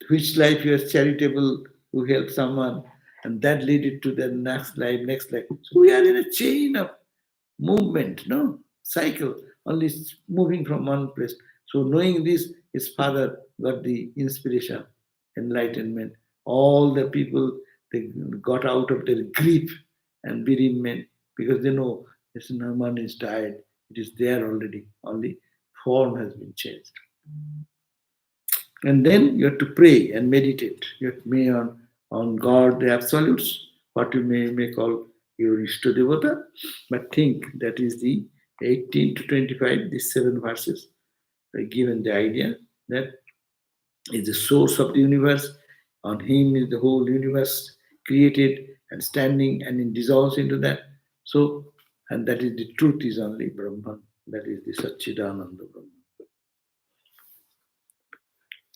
Speaker 1: which life he was charitable to help someone, and that led it to the next life, next life. So we are in a chain of movement, no? Cycle, only moving from one place. So knowing this, his father got the inspiration, enlightenment. All the people, they got out of their grief and bereavement because they know this man is died. It is there already. Only form has been changed. And then you have to pray and meditate. You have to pray on God, the absolutes, what you may call your Ishta Devata. But think that is the 18 to 25, these 7 verses are given the idea that is the source of the universe. On him is the whole universe created and standing and it dissolves into that. So, and that is the truth is only Brahman. That is the Satchidananda Brahman.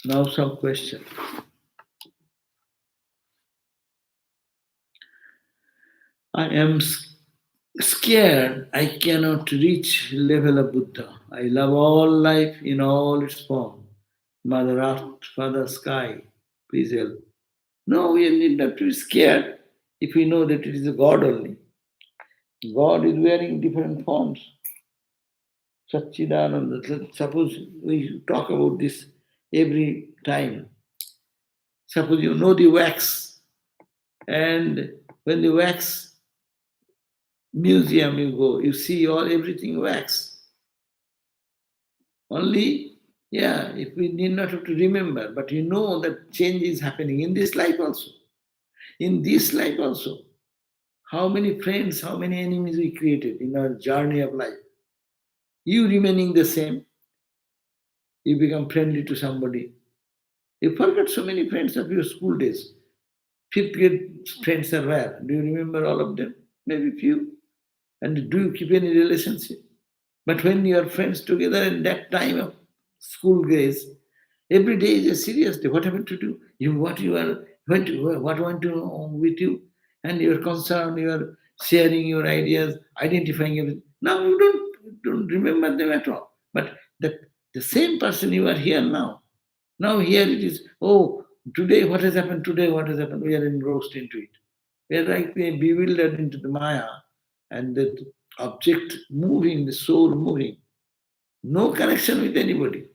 Speaker 1: Now some question. I am scared I cannot reach level of Buddha. I love all life in all its form. Mother Earth, Father Sky, please help. No, we need not to be scared if we know that it is a God only. God is wearing different forms. Satchidananda. Suppose we talk about this every time. Suppose you know the wax, and when the wax museum you go, you see everything wax. Only, yeah, if we need not have to remember, but you know that change is happening in this life also. In this life also. How many friends, how many enemies we created in our journey of life. You remaining the same, you become friendly to somebody. You forget so many friends of your school days. Fifth grade friends are where? Do you remember all of them? Maybe few. And do you keep any relationship? But when you are friends together in that time of school days, every day is a serious day. What happened to do? What went to with you, and you are concerned. You are sharing your ideas, identifying everything. Now you don't remember them at all. But the same person you are here now. Now here it is. Oh, today what has happened? Today what has happened? We are engrossed into it. We are like bewildered into the Maya, and that object moving, the soul moving. No connection with anybody.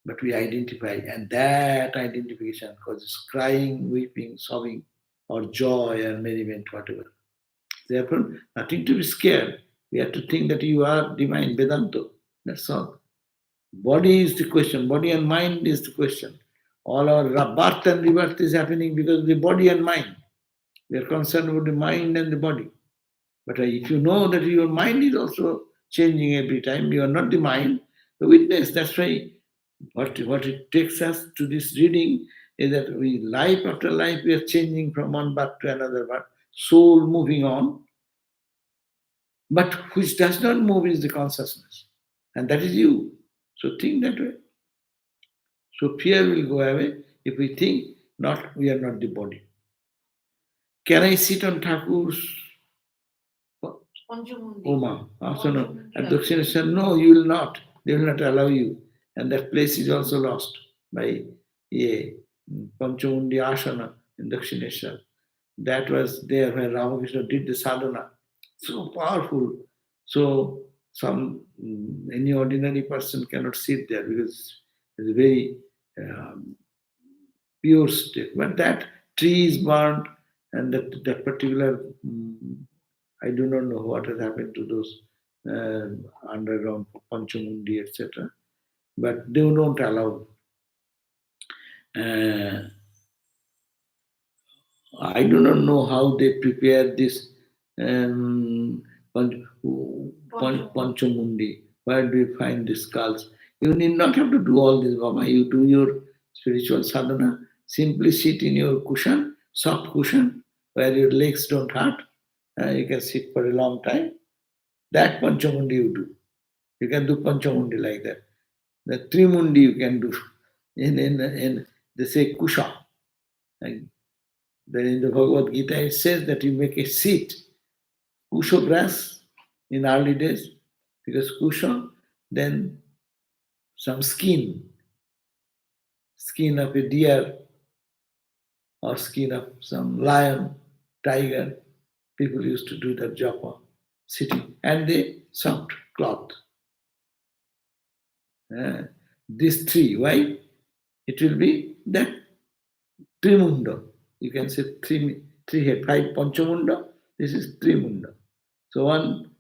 Speaker 1: But we identify, and that identification causes crying, weeping, sobbing, or joy or merriment, whatever. Therefore, nothing to be scared. We have to think that you are divine, Vedanta. That's all. Body is the question. Body and mind is the question. All our birth and rebirth is happening because of the body and mind. We are concerned about the mind and the body. But if you know that your mind is also changing every time, you are not the mind, the witness. That's why what it takes us to this reading is that we life after life we are changing from one birth to another birth, soul moving on, but which does not move is the consciousness, and that is you. So think that way. So fear will go away if we think not we are not the body. Can I sit on Thakur's
Speaker 3: Panchamundi.
Speaker 1: Oma? So no.
Speaker 3: Panchamundi.
Speaker 1: At Dakshineshwar, no, you will not. They will not allow you. And that place is also lost by Panchamundi Asana in Dakshineshwar. That was there where Ramakrishna did the sadhana. So powerful. So any ordinary person cannot sit there because it's a very um, pure state. But that tree is burnt, and that particular, I do not know what has happened to those underground Panchamundi, etc. But they don't allow. Uh, I do not know how they prepare this Panchamundi. Where do you find the skulls? You need not have to do all this, Baba. You do your spiritual sadhana. Simply sit in your cushion, soft cushion, where your legs don't hurt. You can sit for a long time. That Panchamundi you do. You can do Panchamundi like that. The Trimundi you can do. in they say kusha. And then in the Bhagavad Gita it says that you make a seat, kusha grass in early days, because kusha, then some skin of a deer or skin of some lion, tiger. People used to do that japa, sitting, and they soft cloth. Uh, this tree, why? It will be that trimunda. You can say three head, five panchamunda. This is trimunda. So one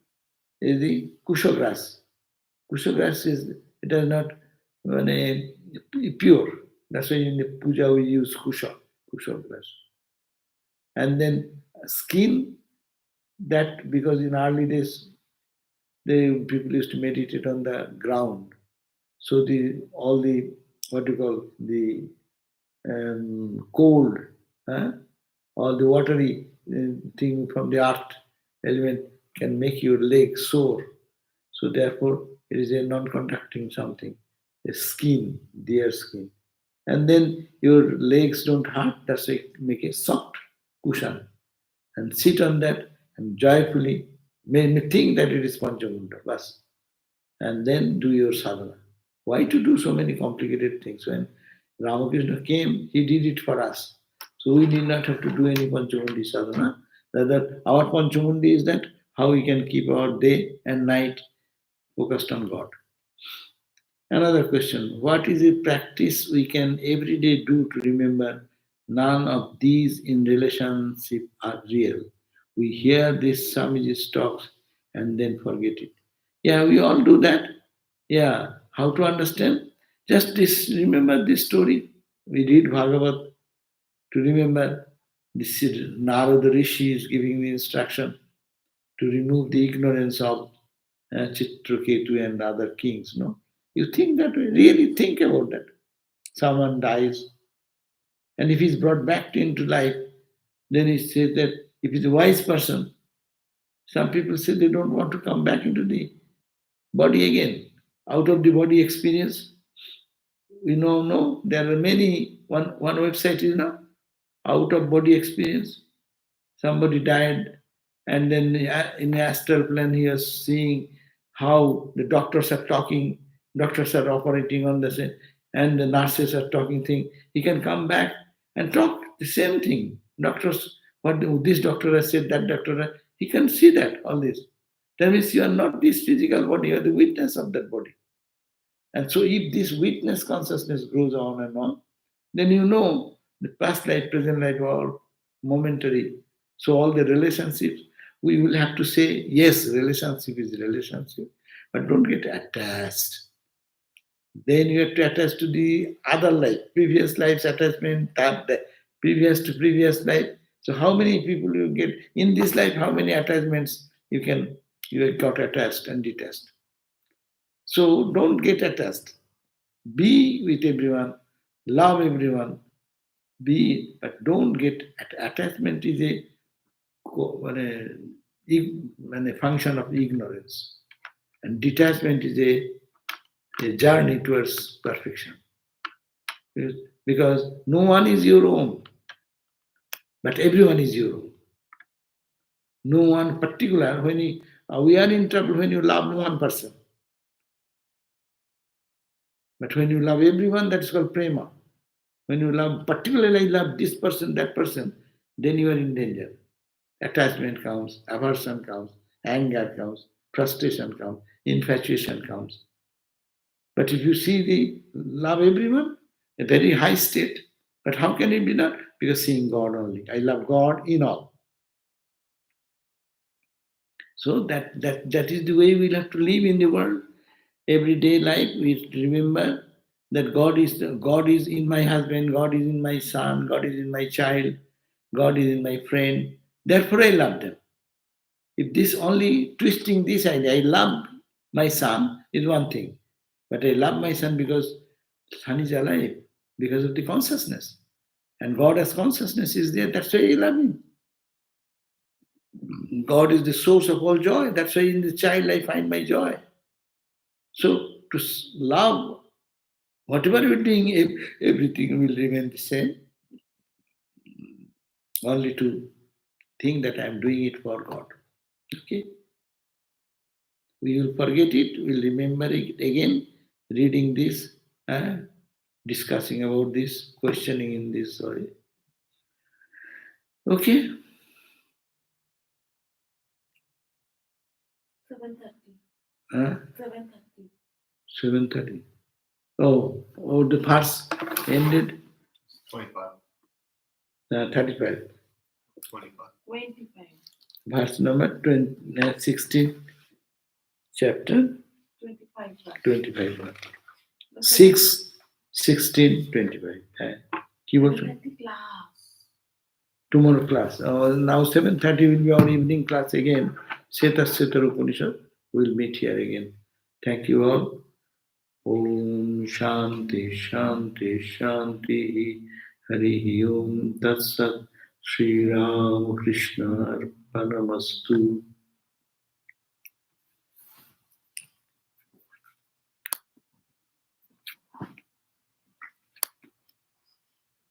Speaker 1: is the kusha grass. Kusha grass is it is not pure. That's why in the puja we use kusha grass. And then skin that because in early days the people used to meditate on the ground. So the all the what you call the cold, huh? All the watery thing from the earth element can make your leg sore. So therefore, it is a non-conducting something, a skin, deer skin, and then your legs don't hurt. That's why make a soft cushion and sit on that and joyfully may think that it is Panchamunda, bas, and then do your sadhana. Why to do so many complicated things? When Ramakrishna came, he did it for us. So we need not have to do any Panchamundi sadhana. Rather, our Panchamundi is that how we can keep our day and night focused on God. Another question: what is a practice we can every day do to remember none of these in relationship are real? We hear this Swamiji's talks and then forget it. Yeah, we all do that. Yeah, how to understand? Just this. Remember this story. We read Bhagavat to remember this Narada Rishi is giving the instruction to remove the ignorance of Chitraketu and other kings. No, you think that way. Really think about that. Someone dies, and if he's brought back into life, then he says that if he's a wise person, some people say they don't want to come back into the body again, out of the body experience. We know, no, there are many. One website is now out of body experience. Somebody died, and then in the astral plane, he was seeing how the doctors are talking, doctors are operating on the same, and the nurses are talking thing. He can come back and talk the same thing. Doctors, this doctor has said, that doctor, he can see that, all this. That means you are not this physical body, you are the witness of that body. And so if this witness consciousness grows on and on, then you know the past life, present life are momentary. So all the relationships, we will have to say, yes, relationship is relationship, but don't get attached. Then you have to attach to the other life, previous life's attachment, previous to previous life. So how many people you get in this life, how many attachments you have got attached and detached. So don't get attached. Be with everyone, love everyone, but don't get attachment is a function of ignorance, and detachment is a journey towards perfection. Because no one is your own, but everyone is your own. No one particular. We are in trouble when you love one person, but when you love everyone, that is called prema. When you particularly love this person, that person, then you are in danger. Attachment comes, aversion comes, anger comes, frustration comes, infatuation comes. But if you see the love everyone, a very high state, but how can it be done? Because seeing God only. I love God in all. So that is the way we'll have to live in the world. Everyday life, we remember that God is in my husband, God is in my son, God is in my child, God is in my friend. Therefore I love them. If this only twisting this idea, I love my son is one thing. But I love my son because son is alive, because of the consciousness. And God as consciousness is there, that's why I love him. God is the source of all joy. That's why in the child I find my joy. So to love Whatever you're doing, everything will remain the same. Only to think that I'm doing it for God. Okay? We will forget it, we'll remember it again, reading this, discussing about this, questioning in this. Sorry. Okay?
Speaker 3: 7:30.
Speaker 1: Uh,
Speaker 3: 7:30.
Speaker 1: 7:30. Oh, the verse ended
Speaker 2: 25.
Speaker 1: 35.
Speaker 2: 25.
Speaker 3: 25.
Speaker 1: Verse number 16, chapter
Speaker 3: 25.
Speaker 1: 25.
Speaker 3: The
Speaker 1: 6, 16, 25. কি বলছো?
Speaker 3: 7:30 class.
Speaker 1: Tomorrow class. Now 7:30 will be our evening class again. Seta Upanishad. We'll meet here again. Thank you all. Om Shanti Shanti Shanti Hari Om Tat Sat Sri Ram Krishna Arpanamastu.